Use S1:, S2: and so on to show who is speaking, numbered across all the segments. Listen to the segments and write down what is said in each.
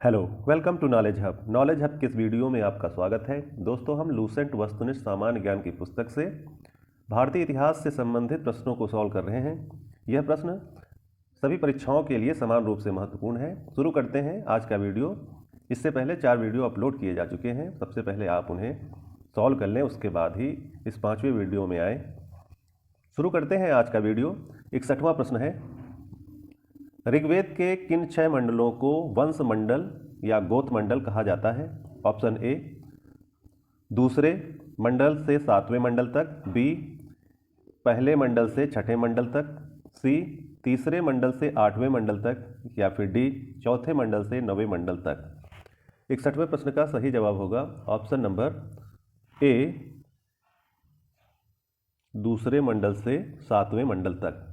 S1: Hello, welcome to knowledge hub. Knowledge hub के इस video में आपका स्वागत है। दोस्तों, हम लूसेंट वस्तुनिष्ठ सामान्य ज्ञान की पुस्तक से भारतीय इतिहास से संबंधित प्रश्नों को सॉल्व कर रहे हैं। यह प्रश्न सभी परीक्षाओं के लिए समान रूप से महत्वपूर्ण है। शुरू करते हैं आज का वीडियो। इससे पहले 4 वीडियो अपलोड किए जा चुके हैं। सबसे पहले आप उन्हें सॉल्व कर लें, उसके बाद ही इस 5वें वीडियो में आए। शुरू करते हैं आज का वीडियो। 61वां प्रश्न है, ऋग्वेद के किन 6 मंडलों को वंश मंडल या गोत्र मंडल कहा जाता है? ऑप्शन ए, दूसरे मंडल से 7वें मंडल तक, बी, पहले मंडल से 6ठे मंडल तक, सी, तीसरे मंडल से 8वें मंडल तक, या फिर डी, चौथे मंडल से 9वें मंडल तक। 61वें प्रश्न का सही जवाब होगा ऑप्शन नंबर ए, दूसरे मंडल से 7वें मंडल तक।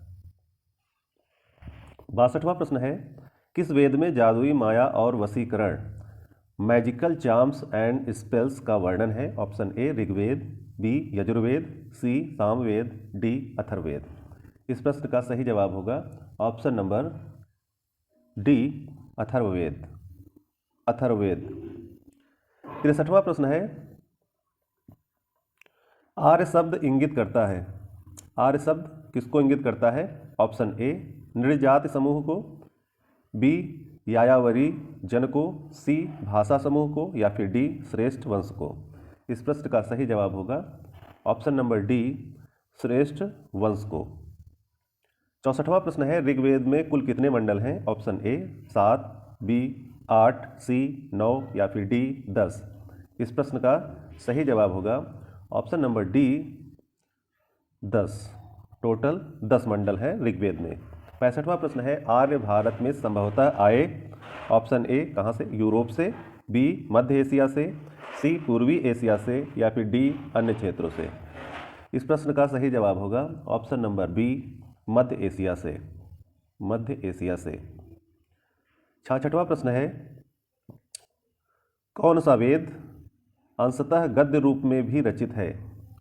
S1: 62वां प्रश्न है, किस वेद में जादुई माया और वशीकरण मैजिकल चार्म्स एंड स्पेल्स का वर्णन है? Option A, Rigveda, B, Yajurveda, C, Samaveda, D, Atharvaveda. इस प्रश्न का सही जवाब होगा option number D, Atharvaveda. Atharvaveda. 63वां प्रश्न है, आर्य शब्द इंगित करता है। आर्य शब्द किसको इंगित करता है? ऑप्शन ए, नृजाति समूह को, बी, यायावरी जन को, सी, भाषा समूह को, या फिर डी, श्रेष्ठ वंश को। इस प्रश्न का सही जवाब होगा ऑप्शन नंबर डी, श्रेष्ठ वंश को। 64वां प्रश्न है, ऋग्वेद में कुल कितने मंडल हैं? ऑप्शन ए, 7, बी, 8, सी, 9, या फिर डी, 10। इस प्रश्न का सही जवाब होगा ऑप्शन नंबर डी, 10। टोटल 10 मंडल है ऋग्वेद में। 65वां प्रश्न है, आर्य भारत में संभवतः आए। ऑप्शन ए, कहाँ से? यूरोप से, बी, मध्य एशिया से, सी, पूर्वी एशिया से, या फिर डी, अन्य क्षेत्रों से। इस प्रश्न का सही जवाब होगा ऑप्शन नंबर बी, मध्य एशिया से। मध्य एशिया से। 66वां प्रश्न है, कौन सा वेद अंशतः गद्य रूप में भी रचित है?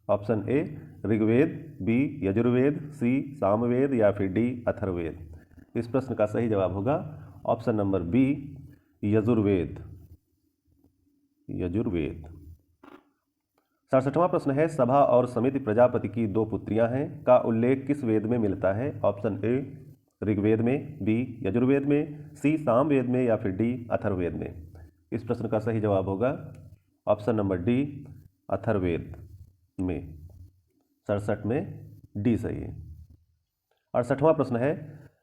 S1: Option A, Rigveda, B, Yajurveda, C, Samaveda, या फिर डी, अथर्ववेद। इस प्रश्न का सही जवाब होगा option number B, Yajurveda. Yajurveda. 67वां प्रश्न है, सभा और समिति प्रजापति की 2 पुत्रियां हैं का उल्लेख किस वेद में मिलता है? ऑप्शन ए, ऋग्वेद में, बी, यजुर्वेद में, सी, सामवेद में, या फिर डी, अथर्ववेद में। इस प्रश्न का सही जवाब होगा ऑप्शन नंबर डी, अथर्ववेद में। 67 में डी सही है। 68वां प्रश्न है,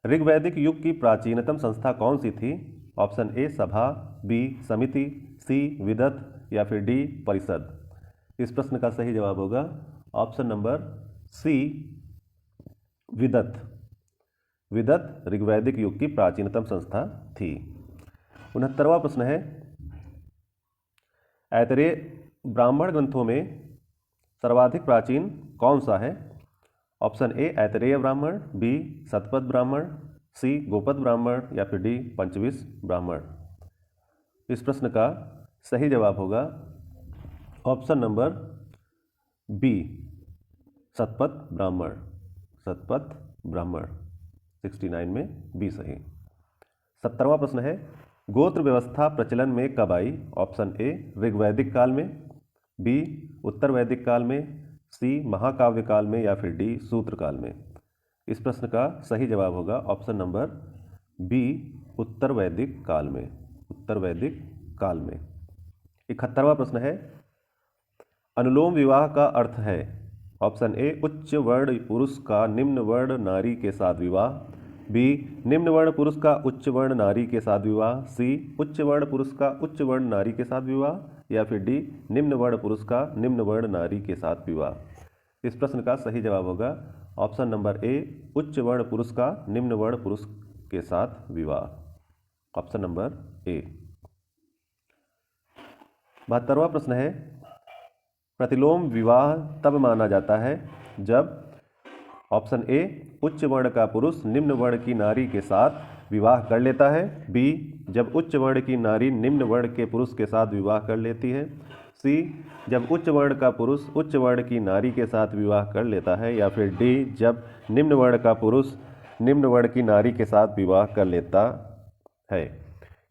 S1: ऋग्वैदिक युग की प्राचीनतम संस्था कौन सी थी? ऑप्शन ए, सभा, बी, समिति, सी, विदत, या फिर डी, परिषद। इस प्रश्न का सही जवाब होगा ऑप्शन नंबर सी, विदत। विदत ऋग्वैदिक युग की प्राचीनतम संस्था थी। 69वां प्रश्न है, ऐतरेय ब्राह्मण ग्रंथों में सर्वाधिक प्राचीन कौन सा है? ऑप्शन ए, ऐतरेय ब्राह्मण, बी, शतपथ ब्राह्मण, सी, गोपद ब्राह्मण, या फिर डी, पंचविंश ब्राह्मण। इस प्रश्न का सही जवाब होगा option number B, Shatapatha Brahmana. Shatapatha Brahmana. 69 में बी सही। 70वां प्रश्न है, गोत्र व्यवस्था प्रचलन में कब आई? ऑप्शन ए, ऋग्वैदिक काल में, बी, उत्तर वैदिक काल में, सी, महाकाव्य काल में, या फिर डी, सूत्र काल में। इस प्रश्न का सही जवाब होगा ऑप्शन नंबर बी, उत्तर वैदिक काल में। उत्तर वैदिक काल में। 71वां प्रश्न है, अनुलोम विवाह का अर्थ है? ऑप्शन ए, उच्च वर्ण पुरुष का निम्न वर्ण नारी के साथ विवाह, बी, निम्न वर्ण पुरुष का उच्च वर्ण नारी के साथ विवाह, सी, उच्च वर्ण पुरुष का उच्च वर्ण नारी के साथ विवाह, या फिर डी, निम्न वर्ण पुरुष का निम्न वर्ण नारी के साथ विवाह। इस प्रश्न का सही जवाब होगा ऑप्शन नंबर ए, उच्च वर्ण पुरुष का निम्न वर्ण पुरुष के साथ विवाह। ऑप्शन नंबर ए। 72वां प्रश्न है, प्रतिलोम विवाह तब माना जाता है जब ऑप्शन ए, उच्च वर्ण का पुरुष निम्न वर्ण की नारी के साथ विवाह कर लेता है, बी, जब उच्च वर्ण की नारी निम्न वर्ण के पुरुष के साथ विवाह कर लेती है, सी, जब उच्च वर्ण का पुरुष उच्च वर्ण की नारी के साथ विवाह कर लेता है, या फिर डी, जब निम्न वर्ण का पुरुष निम्न वर्ण की नारी के साथ विवाह कर लेता है।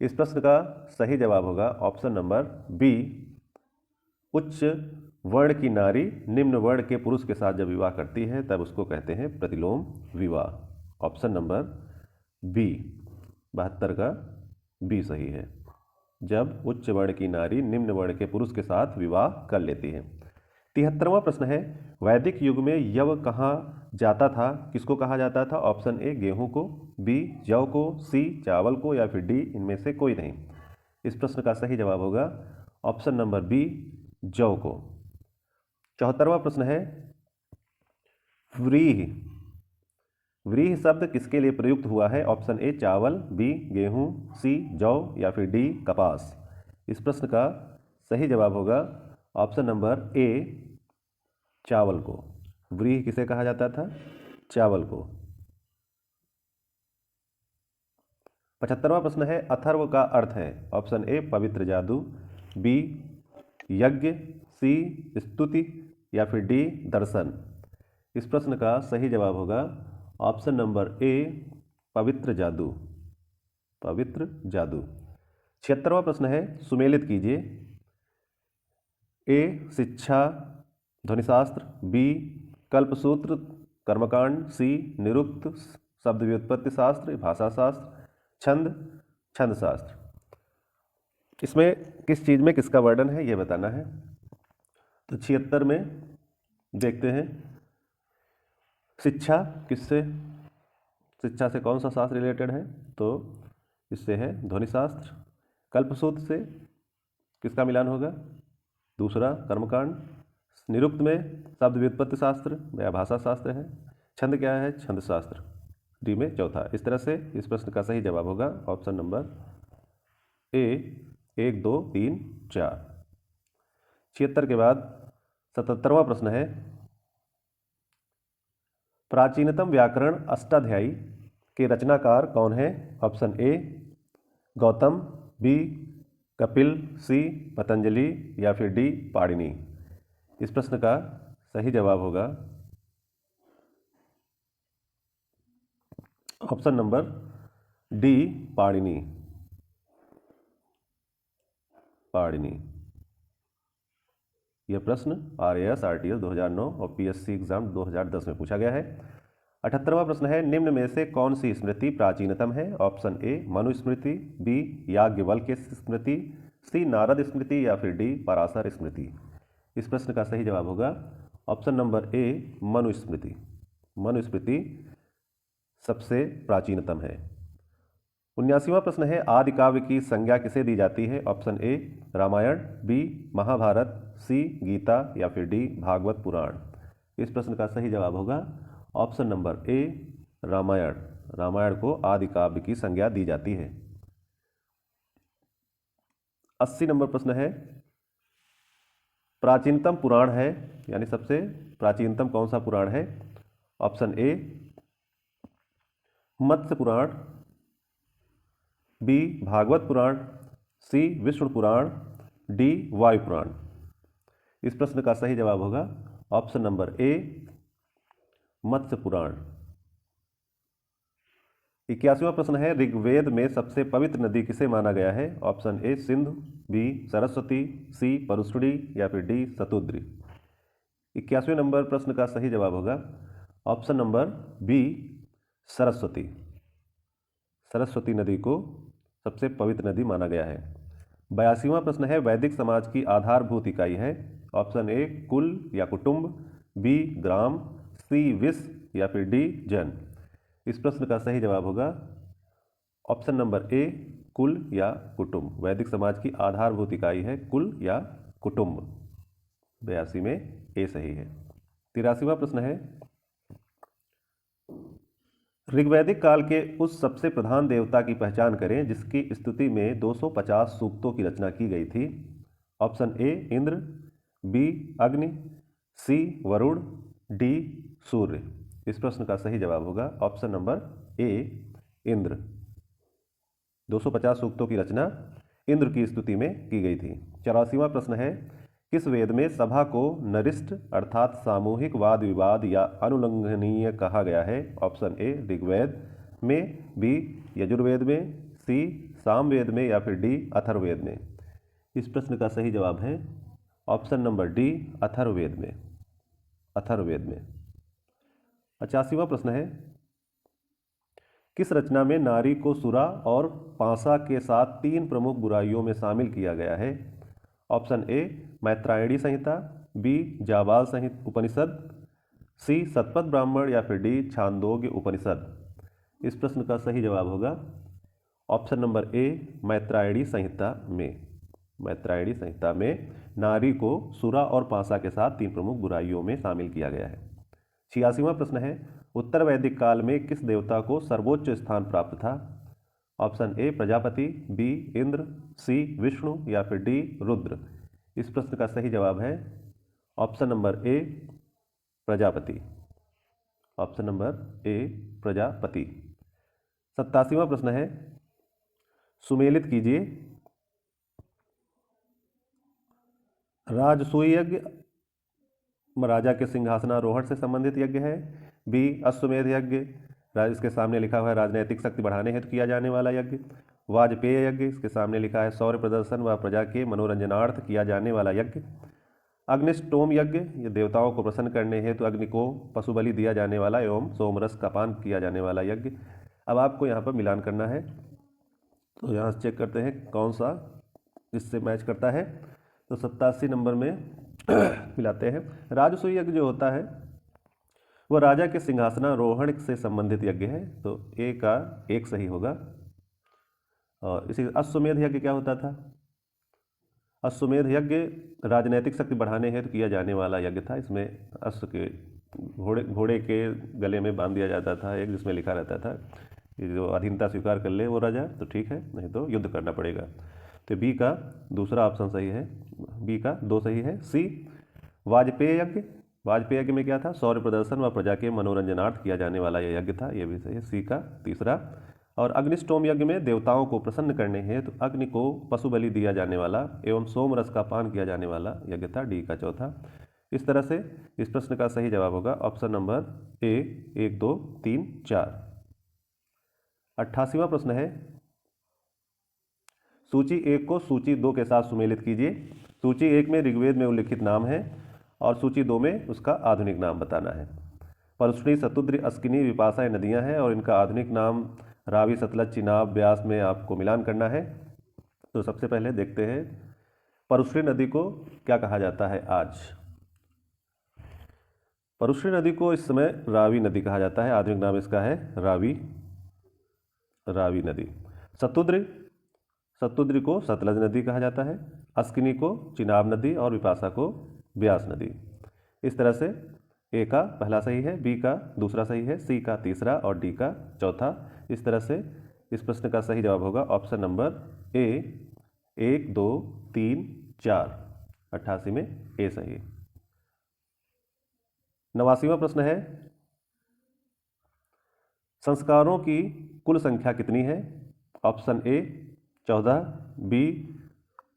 S1: इस प्रश्न का सही जवाब होगा ऑप्शन नंबर बी, उच्च वर्ण की नारी निम्न वर्ण के पुरुष के साथ जब विवाह करती है तब उसको कहते हैं प्रतिलोम विवाह। ऑप्शन नंबर बी, 72 का बी सही है, जब उच्च वर्ण की नारी निम्न वर्ण के पुरुष के साथ विवाह कर लेती है। 73वां प्रश्न है, वैदिक युग में यव कहा जाता था, किसको कहा जाता था? ऑप्शन ए गेहूं को, बी जौ को, सी चावल को, या फिर डी इनमें से कोई नहीं। इस प्रश्न का सही जवाब होगा ऑप्शन नंबर बी, जौ को। 74वां प्रश्न है, व्रीहि व्रीहि शब्द किसके लिए प्रयुक्त हुआ है? ऑप्शन ए चावल, बी गेहूं, सी जौ, या फिर डी कपास। इस प्रश्न का सही जवाब होगा ऑप्शन नंबर ए, चावल को। व्रीहि किसे कहा जाता था? चावल को। 75वां प्रश्न है, अथर्व का अर्थ है? ऑप्शन ए पवित्र जादू, बी यज्ञ, सी स्तुति, या फिर डी दर्शन। इस प्रश्न का सही जवाब होगा ऑप्शन नंबर ए, पवित्र जादू, पवित्र जादू। 76वां प्रश्न है, सुमेलित कीजिए। ए शिक्षा ध्वनिशास्त्र, बी कल्पसूत्र कर्मकांड, सी निरुक्त शब्द व्युत्पत्ति शास्त्र भाषाशास्त्र, छंद छंदशास्त्र। इसमें किस चीज़ में किसका वर्णन है ये बताना है। तो 76 में देखते हैं, शिक्षा किससे, शिक्षा से कौन सा शास्त्र रिलेटेड है? तो इससे है ध्वनिशास्त्र। कल्पसूत्र से किसका मिलान होगा? दूसरा कर्मकांड। निरुक्त में शब्द व्युत्पत्ति शास्त्र या भाषा शास्त्र है। छंद क्या है? छंद शास्त्र। डी में चौथा। इस तरह से इस प्रश्न का सही जवाब होगा ऑप्शन नंबर ए, 1 2 3 4। 76 के बाद 77वां प्रश्न है, प्राचीनतम व्याकरण अष्टाध्यायी के रचनाकार कौन है? Option A Gautam, B Kapil, C Patanjali, या फिर डी पाणिनि। इस प्रश्न का सही जवाब होगा option number D Panini, Panini. यह प्रश्न RAS RTS 2009 और PSC एग्जाम 2010 में पूछा गया है। 78वां प्रश्न है, निम्न में से कौन सी स्मृति प्राचीनतम है? Option A Manusmriti, B Yajnavalkya Smriti, C Narada Smriti, या फिर डी पराशर स्मृति। इस प्रश्न का सही जवाब होगा ऑप्शन नंबर ए मनुस्मृति। मनुस्मृति सबसे प्राचीनतम है। 79वां प्रश्न है, आदि काव्य की संज्ञा किसे दी जाती है? Option A Ramayana, B Mahabharata, C Gita, या फिर डी भागवत पुराण। इस प्रश्न का सही जवाब होगा option number A Ramayana. Ramayana को आदि काव्य की संज्ञा दी जाती है। 80 नंबर प्रश्न है, प्राचीनतम पुराण है, यानी सबसे प्राचीनतम कौन सा पुराण है? Option A Matsya Purana, B Bhagavata Purana, C Vishnu Purana, D Vayu Purana. इस प्रश्न का सही जवाब होगा ऑप्शन नंबर ए मत्स्य पुराण। 81वां प्रश्न है, ऋग्वेद में सबसे पवित्र नदी किसे माना गया है? Option A Sindhu, B Saraswati, C Parushni, या फिर डी शतुद्री। 81वें नंबर प्रश्न का सही जवाब होगा option number B Saraswati. Saraswati नदी को सबसे पवित्र नदी माना गया है। 82वां प्रश्न है, वैदिक समाज की आधारभूत इकाई है? ऑप्शन ए कुल या कुटुंब, बी ग्राम, सी विश्व, या फिर डी जन। इस प्रश्न का सही जवाब होगा ऑप्शन नंबर ए कुल या कुटुंब। वैदिक समाज की आधारभूत इकाई है कुल या कुटुंब। 82 में ए सही है। 83वां प्रश्न है, ऋग्वैदिक काल के उस सबसे प्रधान देवता की पहचान करें जिसकी स्तुति में 250 सूक्तों की रचना की गई थी। ऑप्शन ए इंद्र, बी अग्नि, सी वरुण, डी सूर्य। इस प्रश्न का सही जवाब होगा ऑप्शन नंबर ए इंद्र। 250 सूक्तों की रचना इंद्र की स्तुति में की गई थी। 84वां प्रश्न है, किस वेद में सभा को नरिष्ठ अर्थात सामूहिक वाद विवाद या अनुल्लंघनीय कहा गया है? ऑप्शन ए ऋग्वेद में, बी यजुर्वेद में, सी सामवेद में या फिर डी अथर्ववेद में? इस प्रश्न का सही जवाब है ऑप्शन नंबर डी अथर्ववेद में। अथर्ववेद में। 85वां प्रश्न है, किस रचना में नारी को सुरा और पासा के साथ 3 प्रमुख बुराइयों में शामिल किया गया है? Option A Maitrayani Samhita, B Jabala Samhita Upanishad, C Shatapatha Brahmana या फिर डी छांदोग्य उपनिषद? इस प्रश्न का सही जवाब होगा ऑप्शन नंबर ए मैत्रायणी संहिता में। मैत्रायणी संहिता में नारी को सुरा और पासा के साथ 3 प्रमुख बुराइयों में शामिल किया गया है। 86वां प्रश्न है, उत्तर वैदिक काल में किस देवता को सर्वोच्च स्थान प्राप्त था? Option A Prajapati, B Indra, C Vishnu या फिर डी रुद्र? इस प्रश्न का सही जवाब है option number A Prajapati. Option number A Prajapati. 87वां प्रश्न है, सुमेलित कीजिए। राजसूय यज्ञ राजा के सिंहासनारोहण से संबंधित यज्ञ है, बी अश्वमेध यज्ञ इसके सामने लिखा हुआ है राजनैतिक शक्ति बढ़ाने हेतु किया जाने वाला यज्ञ, वाजपेय यज्ञ इसके सामने लिखा है शौर्य प्रदर्शन व प्रजा के मनोरंजनार्थ किया जाने वाला यज्ञ, अग्निष्टोम यज्ञ ये देवताओं को प्रसन्न करने हेतु अग्नि को पशु बलि दिया जाने वाला एवं सोमरस का पान किया जाने वाला यज्ञ। अब आपको यहाँ पर मिलान करना है, तो यहाँ से चेक करते हैं कौन सा इससे मैच करता है। तो 87 नंबर में मिलाते हैं। राजसूय यज्ञ जो होता है वह राजा के सिंहासनारोहण से संबंधित यज्ञ है, तो ए का 1 सही होगा। और इसी अश्वमेध यज्ञ क्या होता था? अश्वमेध यज्ञ राजनैतिक शक्ति बढ़ाने हेतु किया जाने वाला यज्ञ था। इसमें अश्व के घोड़े के गले में बांध दिया जाता था एक, जिसमें लिखा रहता था कि जो अधीनता स्वीकार कर ले वो राजा तो ठीक है, नहीं तो युद्ध करना पड़ेगा। तो बी का दूसरा ऑप्शन सही है, बी का 2 सही है। सी वाजपेय यज्ञ, वाजपेय यज्ञ में क्या था? शौर्य प्रदर्शन व प्रजा के मनोरंजनार्थ किया जाने वाला यह यज्ञ था, यह भी सही है, सी का तीसरा। और अग्निष्टोम यज्ञ में देवताओं को प्रसन्न करने हेतु अग्नि को पशु बलि दिया जाने वाला एवं सोम रस का पान किया जाने वाला यज्ञ था, डी का चौथा। इस तरह से इस प्रश्न का सही जवाब होगा ऑप्शन नंबर ए 1 2 3 4। 88वां प्रश्न है, सूची 1 को सूची 2 के साथ सुमेलित कीजिए। सूची 1 में ऋग्वेद में उल्लिखित नाम है और सूची 2 में उसका आधुनिक नाम बताना है। परश्नी, शतुद्रि, अस्किनी, विपाशा ये नदियाँ हैं और इनका आधुनिक नाम रावी, सतलज, चिनाब, ब्यास में आपको मिलान करना है। तो सबसे पहले देखते हैं परश्नी नदी को क्या कहा जाता है आज। परश्नी नदी को इस समय रावी नदी कहा जाता है, आधुनिक नाम इसका है रावी नदी। शतुद्रि को सतलज नदी कहा जाता है, अस्किनी को चिनाब नदी और विपाशा को ब्यास नदी। इस तरह से ए का पहला सही है, बी का दूसरा सही है, सी का तीसरा और डी का चौथा। इस तरह से इस प्रश्न का सही जवाब होगा ऑप्शन नंबर ए 1 2 3 4। 88 में ए सही है। 89वां प्रश्न है, संस्कारों की कुल संख्या कितनी है? ऑप्शन ए 14, बी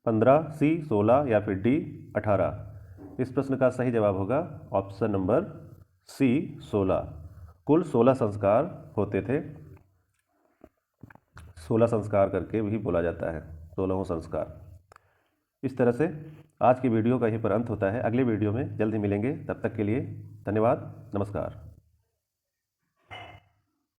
S1: 15, सी 16 या फिर डी 18? इस प्रश्न का सही जवाब होगा ऑप्शन नंबर सी 16। कुल 16 संस्कार होते थे। 16 संस्कार करके भी बोला जाता है, 16वां संस्कार। इस तरह से आज की वीडियो का यहीं पर अंत होता है। अगले वीडियो में जल्द ही मिलेंगे, तब तक के लिए धन्यवाद, नमस्कार।